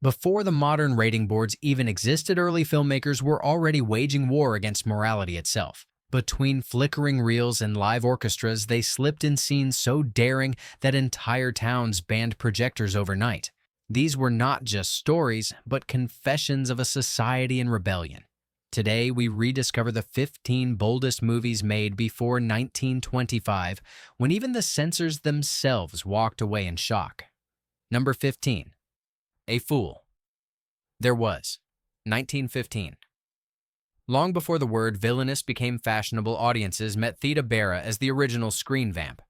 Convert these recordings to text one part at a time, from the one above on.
Before the modern rating boards even existed, early filmmakers were already waging war against morality itself. Between flickering reels and live orchestras, they slipped in scenes so daring that entire towns banned projectors overnight. These were not just stories, but confessions of a society in rebellion. Today, we rediscover the 15 boldest movies made before 1925, when even the censors themselves walked away in shock. Number 15. A Fool. There was. 1915. Long before the word villainous became fashionable, audiences met Theda Bara as the original screen vamp.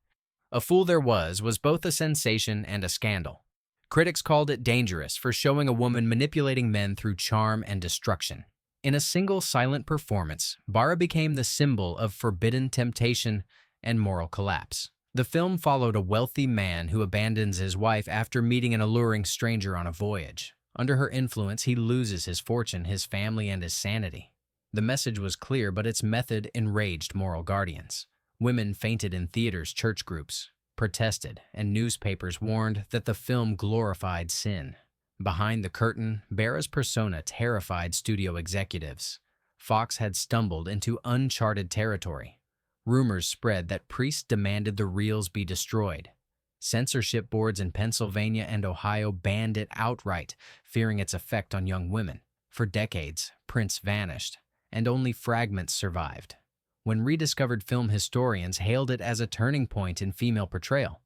A Fool There Was both a sensation and a scandal. Critics called it dangerous for showing a woman manipulating men through charm and destruction. In a single silent performance, Bara became the symbol of forbidden temptation and moral collapse. The film followed a wealthy man who abandons his wife after meeting an alluring stranger on a voyage. Under her influence, he loses his fortune, his family, and his sanity. The message was clear, but its method enraged moral guardians. Women fainted in theaters, church groups protested, and newspapers warned that the film glorified sin. Behind the curtain, Bara's persona terrified studio executives. Fox had stumbled into uncharted territory. Rumors spread that priests demanded the reels be destroyed. Censorship boards in Pennsylvania and Ohio banned it outright, fearing its effect on young women. For decades, prints vanished, and only fragments survived. When rediscovered, film historians hailed it as a turning point in female portrayal.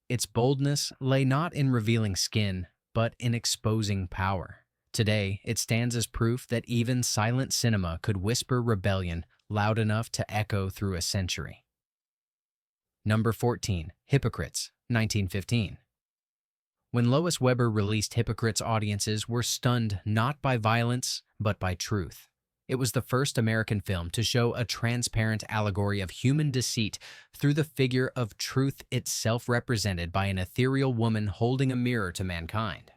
Its boldness lay not in revealing skin, but in exposing power. Today, it stands as proof that even silent cinema could whisper rebellion loud enough to echo through a century. Number 14. Hypocrites, 1915. When Lois Weber released Hypocrites, audiences were stunned not by violence, but by truth. It was the first American film to show a transparent allegory of human deceit through the figure of truth itself, represented by an ethereal woman holding a mirror to mankind.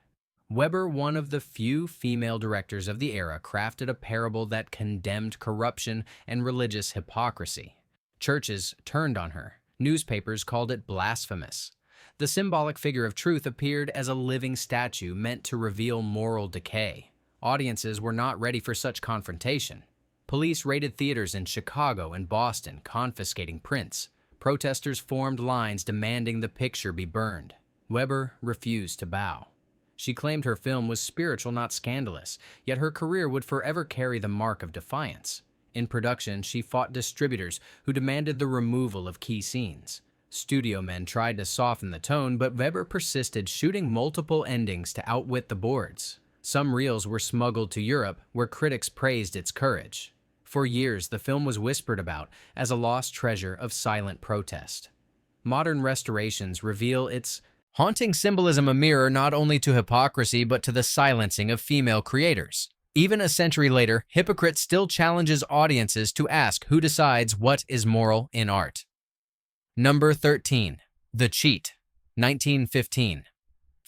Weber, one of the few female directors of the era, crafted a parable that condemned corruption and religious hypocrisy. Churches turned on her. Newspapers called it blasphemous. The symbolic figure of truth appeared as a living statue meant to reveal moral decay. Audiences were not ready for such confrontation. Police raided theaters in Chicago and Boston, confiscating prints. Protesters formed lines demanding the picture be burned. Weber refused to bow. She claimed her film was spiritual, not scandalous, yet her career would forever carry the mark of defiance. In production, she fought distributors who demanded the removal of key scenes. Studio men tried to soften the tone, but Weber persisted, shooting multiple endings to outwit the boards. Some reels were smuggled to Europe, where critics praised its courage. For years, the film was whispered about as a lost treasure of silent protest. Modern restorations reveal its haunting symbolism, a mirror not only to hypocrisy but to the silencing of female creators. Even a century later, Hypocrites still challenges audiences to ask who decides what is moral in art. Number 13. The Cheat, 1915.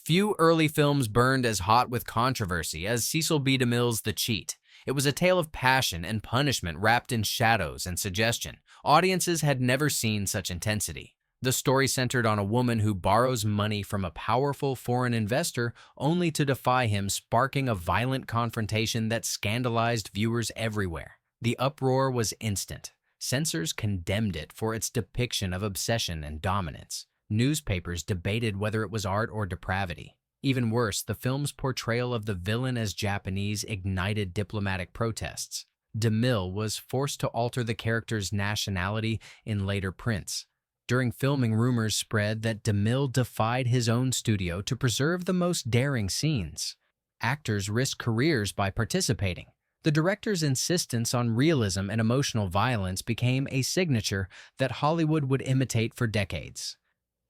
Few early films burned as hot with controversy as Cecil B. DeMille's The Cheat. It was a tale of passion and punishment wrapped in shadows and suggestion. Audiences had never seen such intensity. The story centered on a woman who borrows money from a powerful foreign investor only to defy him, sparking a violent confrontation that scandalized viewers everywhere. The uproar was instant. Censors condemned it for its depiction of obsession and dominance. Newspapers debated whether it was art or depravity. Even worse, the film's portrayal of the villain as Japanese ignited diplomatic protests. DeMille was forced to alter the character's nationality in later prints. During filming, rumors spread that DeMille defied his own studio to preserve the most daring scenes. Actors risked careers by participating. The director's insistence on realism and emotional violence became a signature that Hollywood would imitate for decades.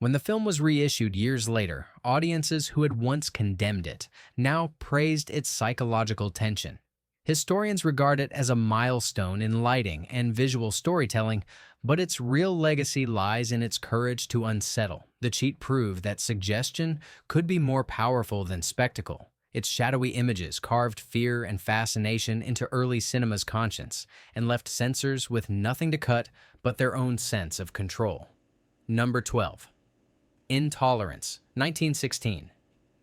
When the film was reissued years later, audiences who had once condemned it now praised its psychological tension. Historians regard it as a milestone in lighting and visual storytelling, but its real legacy lies in its courage to unsettle. The Cheat proved that suggestion could be more powerful than spectacle. Its shadowy images carved fear and fascination into early cinema's conscience and left censors with nothing to cut but their own sense of control. Number 12. Intolerance, 1916.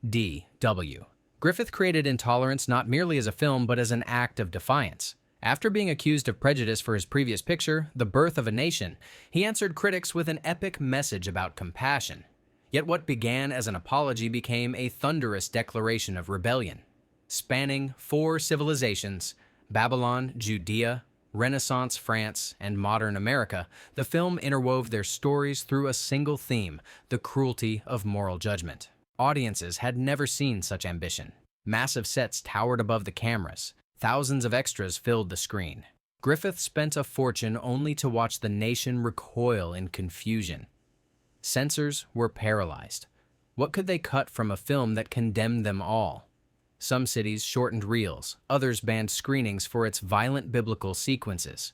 D.W. Griffith created Intolerance not merely as a film but as an act of defiance. After being accused of prejudice for his previous picture, The Birth of a Nation, he answered critics with an epic message about compassion. Yet what began as an apology became a thunderous declaration of rebellion. Spanning 4 civilizations, Babylon, Judea, Renaissance France, and modern America, the film interwove their stories through a single theme: the cruelty of moral judgment. Audiences had never seen such ambition. Massive sets towered above the cameras. Thousands of extras filled the screen. Griffith spent a fortune only to watch the nation recoil in confusion. Censors were paralyzed. What could they cut from a film that condemned them all? Some cities shortened reels, others banned screenings for its violent biblical sequences.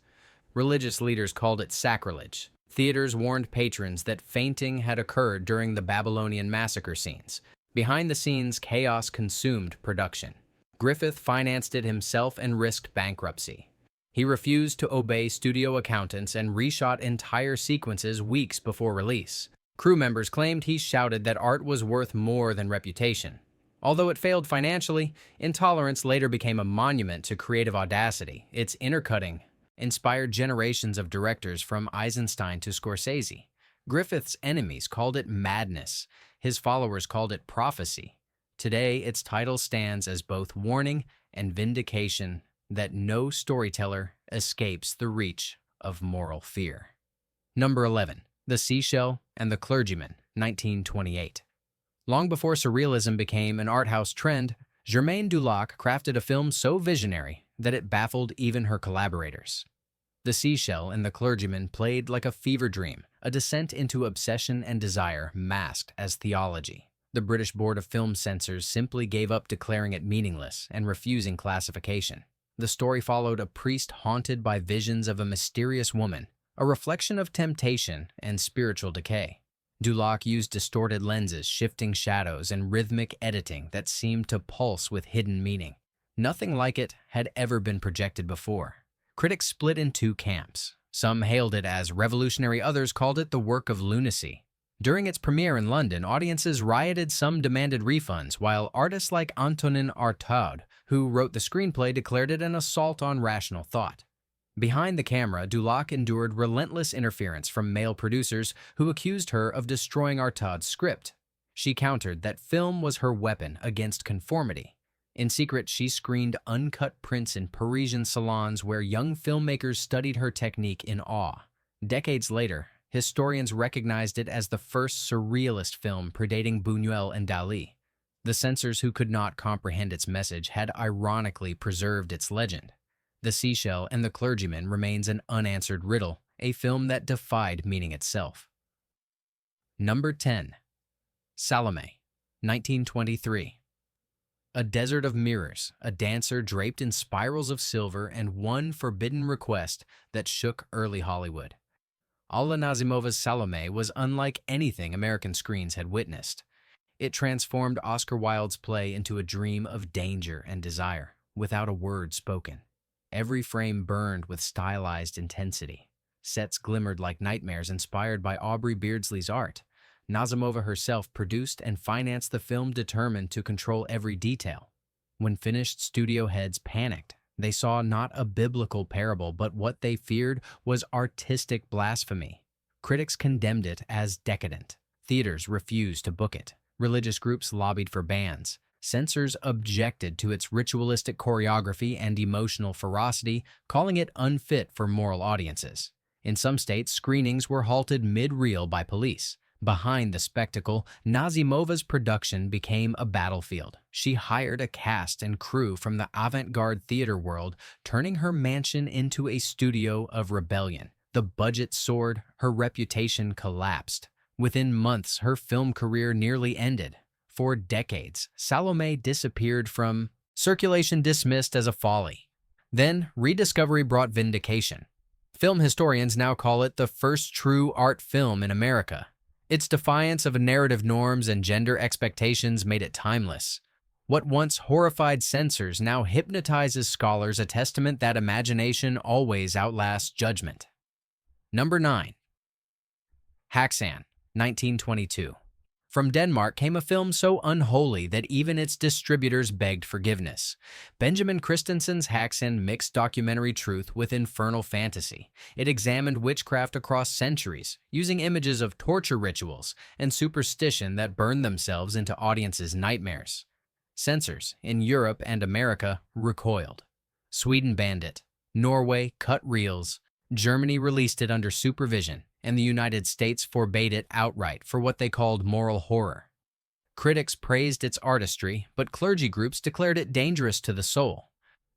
Religious leaders called it sacrilege. Theaters warned patrons that fainting had occurred during the Babylonian massacre scenes. Behind the scenes, chaos consumed production. Griffith financed it himself and risked bankruptcy. He refused to obey studio accountants and reshot entire sequences weeks before release. Crew members claimed he shouted that art was worth more than reputation. Although it failed financially, Intolerance later became a monument to creative audacity. Its intercutting inspired generations of directors from Eisenstein to Scorsese. Griffith's enemies called it madness. His followers called it prophecy. Today, its title stands as both warning and vindication that no storyteller escapes the reach of moral fear. Number 11. The Seashell and the Clergyman, 1928. Long before surrealism became an art house trend, Germaine Dulac crafted a film so visionary that it baffled even her collaborators. The Seashell and the Clergyman played like a fever dream, a descent into obsession and desire masked as theology. The British Board of Film Censors simply gave up declaring it meaningless and refusing classification. The story followed a priest haunted by visions of a mysterious woman, a reflection of temptation and spiritual decay. Dulac used distorted lenses, shifting shadows, and rhythmic editing that seemed to pulse with hidden meaning. Nothing like it had ever been projected before. Critics split in 2 camps. Some hailed it as revolutionary, others called it the work of lunacy. During its premiere in London, audiences rioted, some demanded refunds, while artists like Antonin Artaud, who wrote the screenplay, declared it an assault on rational thought. Behind the camera, Dulac endured relentless interference from male producers who accused her of destroying Artaud's script. She countered that film was her weapon against conformity. In secret, she screened uncut prints in Parisian salons where young filmmakers studied her technique in awe. Decades later, historians recognized it as the first surrealist film, predating Buñuel and Dalí. The censors who could not comprehend its message had ironically preserved its legend. The Seashell and the Clergyman remains an unanswered riddle, a film that defied meaning itself. Number 10. Salomé, 1923. A desert of mirrors, a dancer draped in spirals of silver, and one forbidden request that shook early Hollywood. Alla Nazimova's Salomé was unlike anything American screens had witnessed. It transformed Oscar Wilde's play into a dream of danger and desire, without a word spoken. Every frame burned with stylized intensity. Sets glimmered like nightmares inspired by Aubrey Beardsley's art. Nazimova herself produced and financed the film, determined to control every detail. When finished, studio heads panicked. They saw not a biblical parable, but what they feared was artistic blasphemy. Critics condemned it as decadent. Theaters refused to book it. Religious groups lobbied for bans. Censors objected to its ritualistic choreography and emotional ferocity, calling it unfit for moral audiences. In some states, screenings were halted mid-reel by police. Behind the spectacle, Nazimova's production became a battlefield. She hired a cast and crew from the avant-garde theater world, turning her mansion into a studio of rebellion. The budget soared, her reputation collapsed. Within months, her film career nearly ended. For decades, Salomé disappeared from circulation, dismissed as a folly. Then, rediscovery brought vindication. Film historians now call it the first true art film in America. Its defiance of narrative norms and gender expectations made it timeless. What once horrified censors now hypnotizes scholars, a testament that imagination always outlasts judgment. Number 9. Häxan, 1922. From Denmark came a film so unholy that even its distributors begged forgiveness. Benjamin Christensen's Häxan mixed documentary truth with infernal fantasy. It examined witchcraft across centuries, using images of torture rituals and superstition that burned themselves into audiences' nightmares. Censors in Europe and America recoiled. Sweden banned it. Norway cut reels. Germany released it under supervision, and the United States forbade it outright for what they called moral horror. Critics praised its artistry, but clergy groups declared it dangerous to the soul.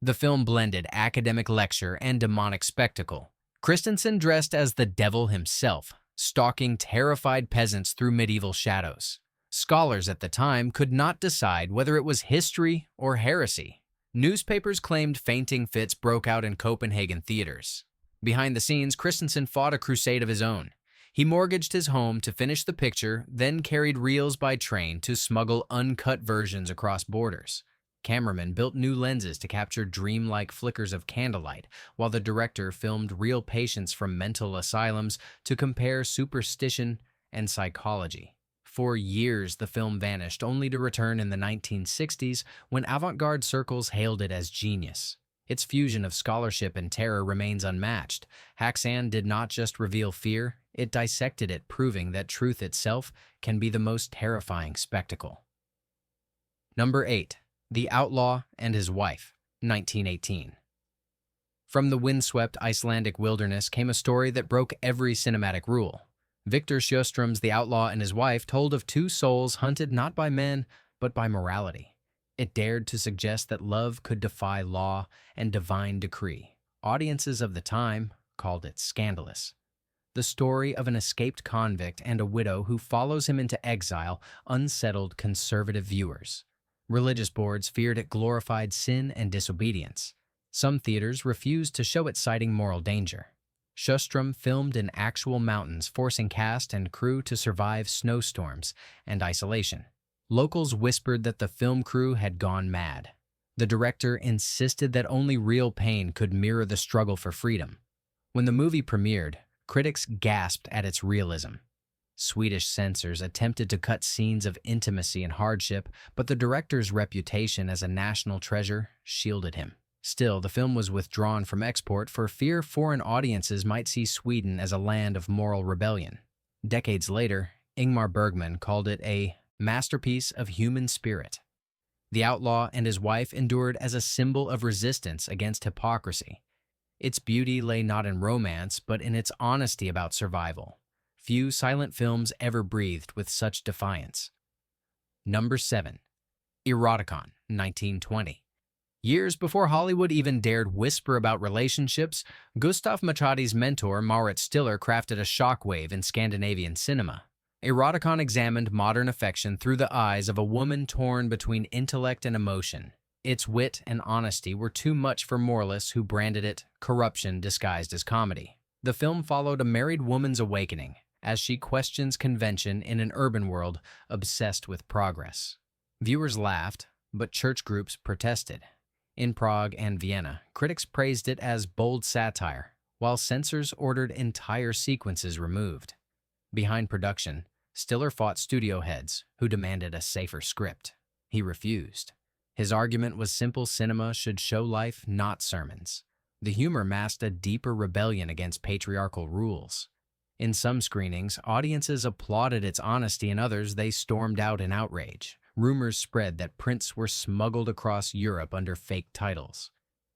The film blended academic lecture and demonic spectacle. Christensen dressed as the devil himself, stalking terrified peasants through medieval shadows. Scholars at the time could not decide whether it was history or heresy. Newspapers claimed fainting fits broke out in Copenhagen theaters. Behind the scenes, Christensen fought a crusade of his own. He mortgaged his home to finish the picture, then carried reels by train to smuggle uncut versions across borders. Cameramen built new lenses to capture dreamlike flickers of candlelight, while the director filmed real patients from mental asylums to compare superstition and psychology. For years, the film vanished, only to return in the 1960s when avant-garde circles hailed it as genius. Its fusion of scholarship and terror remains unmatched. Häxan did not just reveal fear, it dissected it, proving that truth itself can be the most terrifying spectacle. Number 8. The Outlaw and His Wife, 1918. From the windswept Icelandic wilderness came a story that broke every cinematic rule. Victor Sjöström's The Outlaw and His Wife told of two souls hunted not by men, but by morality. It dared to suggest that love could defy law and divine decree. Audiences of the time called it scandalous. The story of an escaped convict and a widow who follows him into exile unsettled conservative viewers. Religious boards feared it glorified sin and disobedience. Some theaters refused to show it, citing moral danger. Sjöström filmed in actual mountains, forcing cast and crew to survive snowstorms and isolation. Locals whispered that the film crew had gone mad. The director insisted that only real pain could mirror the struggle for freedom. When the movie premiered, critics gasped at its realism. Swedish censors attempted to cut scenes of intimacy and hardship, but the director's reputation as a national treasure shielded him. Still, the film was withdrawn from export for fear foreign audiences might see Sweden as a land of moral rebellion. Decades later, Ingmar Bergman called it a masterpiece of human spirit. The Outlaw and His Wife endured as a symbol of resistance against hypocrisy. Its beauty lay not in romance, but in its honesty about survival. Few silent films ever breathed with such defiance. Number 7. Erotikon, 1920. Years before Hollywood even dared whisper about relationships, Gustav Machadi's mentor Mauritz Stiller crafted a shockwave in Scandinavian cinema. Erotikon examined modern affection through the eyes of a woman torn between intellect and emotion. Its wit and honesty were too much for moralists who branded it corruption disguised as comedy. The film followed a married woman's awakening as she questions convention in an urban world obsessed with progress. Viewers laughed, but church groups protested. In Prague and Vienna, critics praised it as bold satire, while censors ordered entire sequences removed. Behind production, Stiller fought studio heads who demanded a safer script. He refused. His argument was simple: cinema should show life, not sermons. The humor masked a deeper rebellion against patriarchal rules. In some screenings, audiences applauded its honesty, in others they stormed out in outrage. Rumors spread that prints were smuggled across Europe under fake titles.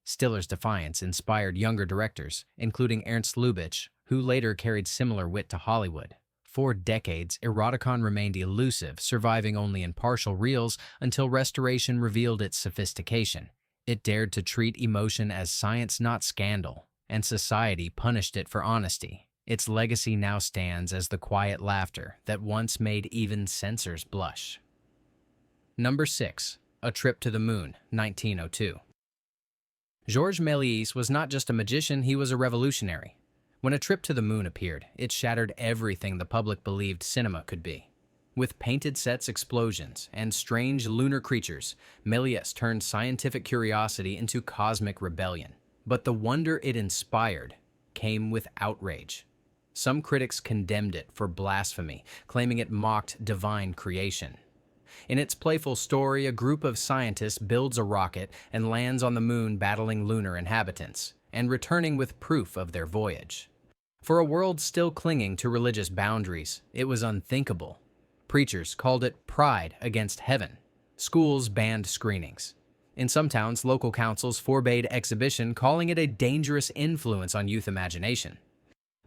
Stiller's defiance inspired younger directors, including Ernst Lubitsch, who later carried similar wit to Hollywood. For decades, Erotikon remained elusive, surviving only in partial reels until restoration revealed its sophistication. It dared to treat emotion as science, not scandal, and society punished it for honesty. Its legacy now stands as the quiet laughter that once made even censors blush. Number 6. A Trip to the Moon, 1902. Georges Méliès was not just a magician, he was a revolutionary. When A Trip to the Moon appeared, it shattered everything the public believed cinema could be. With painted sets, explosions, and strange lunar creatures, Méliès turned scientific curiosity into cosmic rebellion. But the wonder it inspired came with outrage. Some critics condemned it for blasphemy, claiming it mocked divine creation. In its playful story, a group of scientists builds a rocket and lands on the moon battling lunar inhabitants, and returning with proof of their voyage. For a world still clinging to religious boundaries, it was unthinkable. Preachers called it pride against heaven. Schools banned screenings. In some towns, local councils forbade exhibition, calling it a dangerous influence on youth imagination.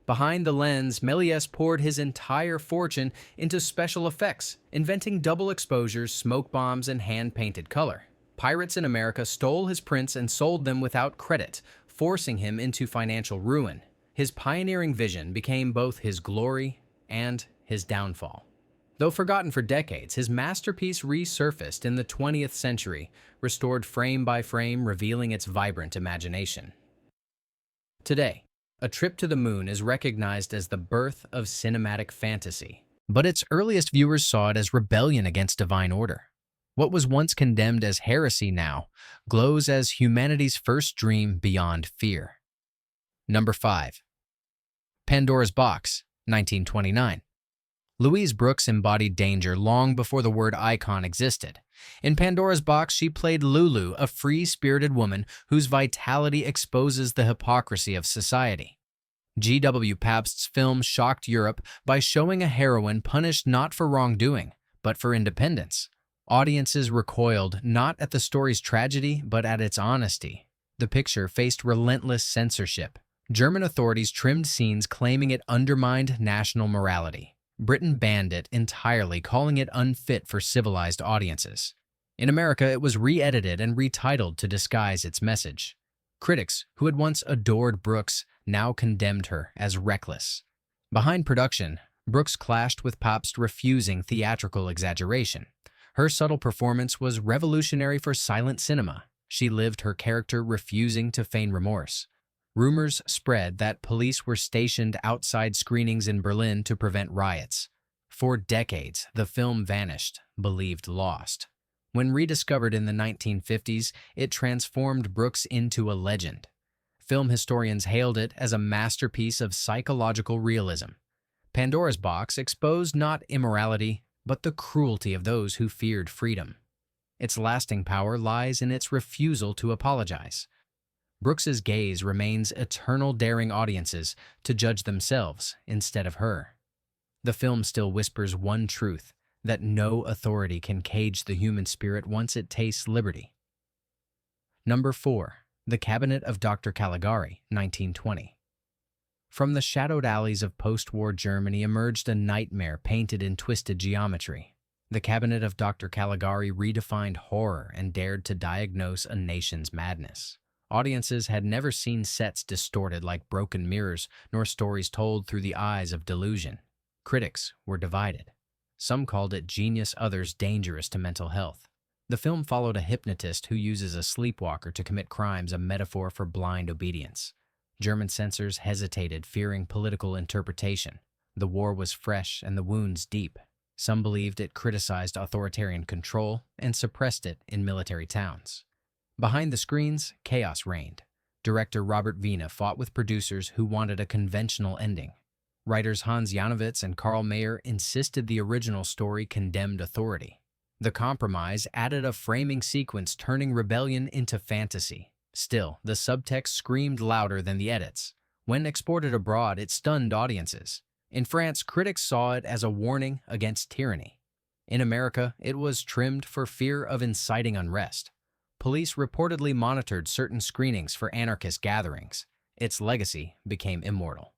Behind the lens, Méliès poured his entire fortune into special effects, inventing double exposures, smoke bombs, and hand-painted color. Pirates in America stole his prints and sold them without credit, forcing him into financial ruin. His pioneering vision became both his glory and his downfall. Though forgotten for decades, his masterpiece resurfaced in the 20th century, restored frame by frame, revealing its vibrant imagination. Today, A Trip to the Moon is recognized as the birth of cinematic fantasy, but its earliest viewers saw it as rebellion against divine order. What was once condemned as heresy now glows as humanity's first dream beyond fear. Number 5. Pandora's Box, 1929. Louise Brooks embodied danger long before the word icon existed. In Pandora's Box, she played Lulu, a free-spirited woman whose vitality exposes the hypocrisy of society. G.W. Pabst's film shocked Europe by showing a heroine punished not for wrongdoing, but for independence. Audiences recoiled not at the story's tragedy, but at its honesty. The picture faced relentless censorship. German authorities trimmed scenes claiming it undermined national morality. Britain banned it entirely, calling it unfit for civilized audiences. In America, it was re-edited and retitled to disguise its message. Critics, who had once adored Brooks, now condemned her as reckless. Behind production, Brooks clashed with Pabst, refusing theatrical exaggeration. Her subtle performance was revolutionary for silent cinema. She lived her character, refusing to feign remorse. Rumors spread that police were stationed outside screenings in Berlin to prevent riots. For decades, the film vanished, believed lost. When rediscovered in the 1950s, it transformed Brooks into a legend. Film historians hailed it as a masterpiece of psychological realism. Pandora's Box exposed not immorality, but the cruelty of those who feared freedom. Its lasting power lies in its refusal to apologize. Brooks's gaze remains eternal, daring audiences to judge themselves instead of her. The film still whispers one truth, that no authority can cage the human spirit once it tastes liberty. Number 4. The Cabinet of Dr. Caligari, 1920. From the shadowed alleys of post-war Germany emerged a nightmare painted in twisted geometry. The Cabinet of Dr. Caligari redefined horror and dared to diagnose a nation's madness. Audiences had never seen sets distorted like broken mirrors, nor stories told through the eyes of delusion. Critics were divided. Some called it genius, others dangerous to mental health. The film followed a hypnotist who uses a sleepwalker to commit crimes, a metaphor for blind obedience. German censors hesitated, fearing political interpretation. The war was fresh and the wounds deep. Some believed it criticized authoritarian control and suppressed it in military towns. Behind the screens, chaos reigned. Director Robert Wiene fought with producers who wanted a conventional ending. Writers Hans Janowitz and Karl Mayer insisted the original story condemned authority. The compromise added a framing sequence, turning rebellion into fantasy. Still, the subtext screamed louder than the edits. When exported abroad, it stunned audiences. In France, critics saw it as a warning against tyranny. In America, it was trimmed for fear of inciting unrest. Police reportedly monitored certain screenings for anarchist gatherings. Its legacy became immortal.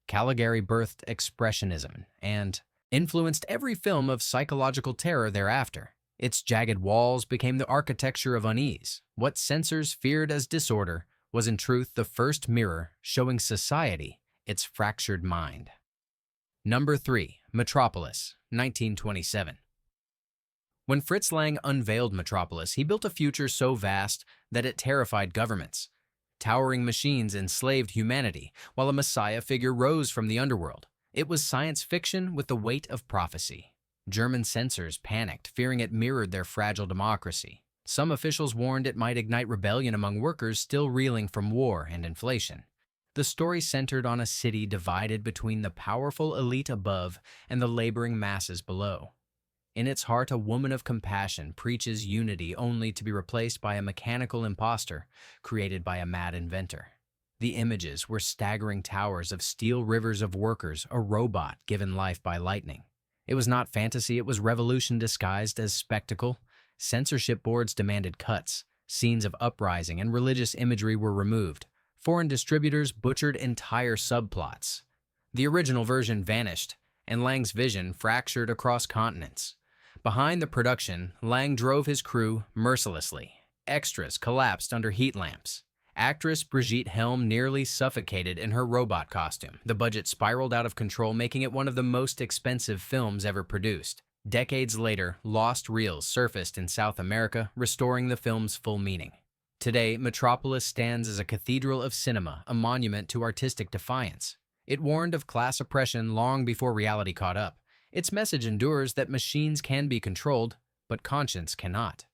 Caligari birthed Expressionism and influenced every film of psychological terror thereafter. Its jagged walls became the architecture of unease. What censors feared as disorder was in truth the first mirror showing society its fractured mind. Number 3. Metropolis, 1927. When Fritz Lang unveiled Metropolis, he built a future so vast that it terrified governments. Towering machines enslaved humanity, while a messiah figure rose from the underworld. It was science fiction with the weight of prophecy. German censors panicked, fearing it mirrored their fragile democracy. Some officials warned it might ignite rebellion among workers still reeling from war and inflation. The story centered on a city divided between the powerful elite above and the laboring masses below. In its heart, a woman of compassion preaches unity only to be replaced by a mechanical impostor created by a mad inventor. The images were staggering towers of steel, rivers of workers, a robot given life by lightning. It was not fantasy, it was revolution disguised as spectacle. Censorship boards demanded cuts, scenes of uprising and religious imagery were removed. Foreign distributors butchered entire subplots. The original version vanished, and Lang's vision fractured across continents. Behind the production, Lang drove his crew mercilessly. Extras collapsed under heat lamps. Actress Brigitte Helm nearly suffocated in her robot costume. The budget spiraled out of control, making it one of the most expensive films ever produced. Decades later, lost reels surfaced in South America, restoring the film's full meaning. Today, Metropolis stands as a cathedral of cinema, a monument to artistic defiance. It warned of class oppression long before reality caught up. Its message endures that machines can be controlled, but conscience cannot.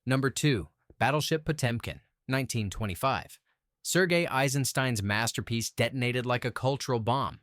Number 2. Battleship Potemkin, 1925. Sergei Eisenstein's masterpiece detonated like a cultural bomb.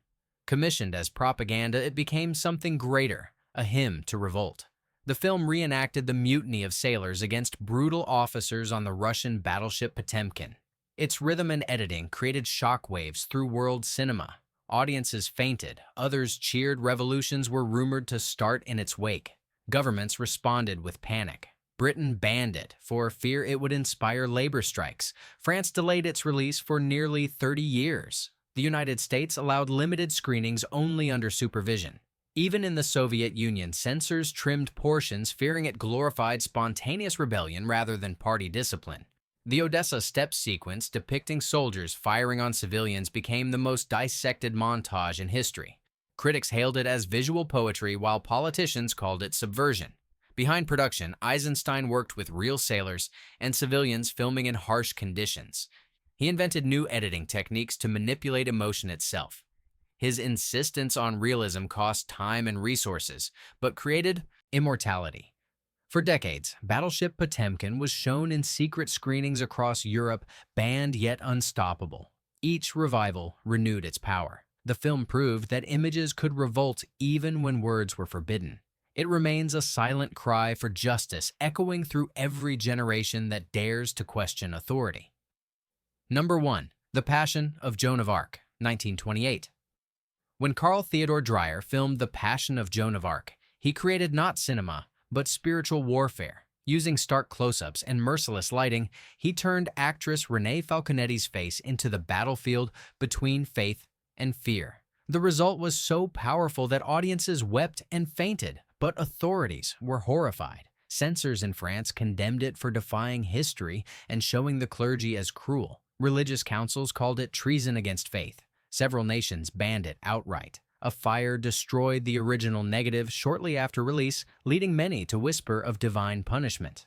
Commissioned as propaganda, it became something greater, a hymn to revolt. The film reenacted the mutiny of sailors against brutal officers on the Russian battleship Potemkin. Its rhythm and editing created shockwaves through world cinema. Audiences fainted, others cheered, revolutions were rumored to start in its wake. Governments responded with panic. Britain banned it for fear it would inspire labor strikes. France delayed its release for nearly 30 years. The United States allowed limited screenings only under supervision. Even in the Soviet Union, censors trimmed portions, fearing it glorified spontaneous rebellion rather than party discipline. The Odessa Steppe sequence depicting soldiers firing on civilians became the most dissected montage in history. Critics hailed it as visual poetry, while politicians called it subversion. Behind production, Eisenstein worked with real sailors and civilians filming in harsh conditions. He invented new editing techniques to manipulate emotion itself. His insistence on realism cost time and resources, but created immortality. For decades, Battleship Potemkin was shown in secret screenings across Europe, banned yet unstoppable. Each revival renewed its power. The film proved that images could revolt even when words were forbidden. It remains a silent cry for justice, echoing through every generation that dares to question authority. Number 1. The Passion of Joan of Arc, 1928. When Carl Theodor Dreyer filmed The Passion of Joan of Arc, he created not cinema, but spiritual warfare. Using stark close-ups and merciless lighting, he turned actress Renée Falconetti's face into the battlefield between faith and fear. The result was so powerful that audiences wept and fainted, but authorities were horrified. Censors in France condemned it for defying history and showing the clergy as cruel. Religious councils called it treason against faith. Several nations banned it outright. A fire destroyed the original negative shortly after release, leading many to whisper of divine punishment.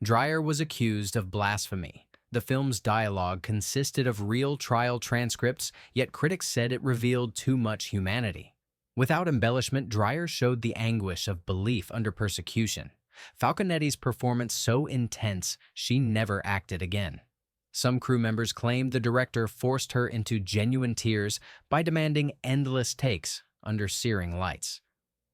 Dreyer was accused of blasphemy. The film's dialogue consisted of real trial transcripts, yet critics said it revealed too much humanity. Without embellishment, Dreyer showed the anguish of belief under persecution. Falconetti's performance so intense, she never acted again. Some crew members claimed the director forced her into genuine tears by demanding endless takes under searing lights.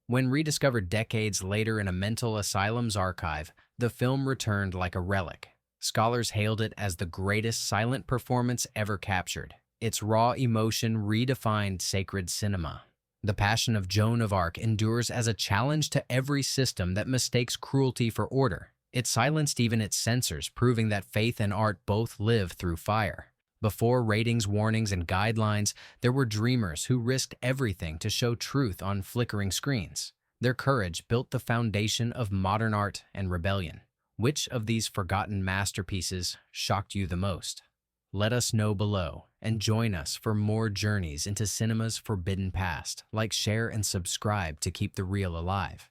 When rediscovered decades later in a mental asylum's archive, the film returned like a relic. Scholars hailed it as the greatest silent performance ever captured. Its raw emotion redefined sacred cinema. The Passion of Joan of Arc endures as a challenge to every system that mistakes cruelty for order. It silenced even its censors, proving that faith and art both live through fire. Before ratings, warnings, and guidelines, there were dreamers who risked everything to show truth on flickering screens. Their courage built the foundation of modern art and rebellion. Which of these forgotten masterpieces shocked you the most? Let us know below, and join us for more journeys into cinema's forbidden past. Like, share, and subscribe to keep the real alive.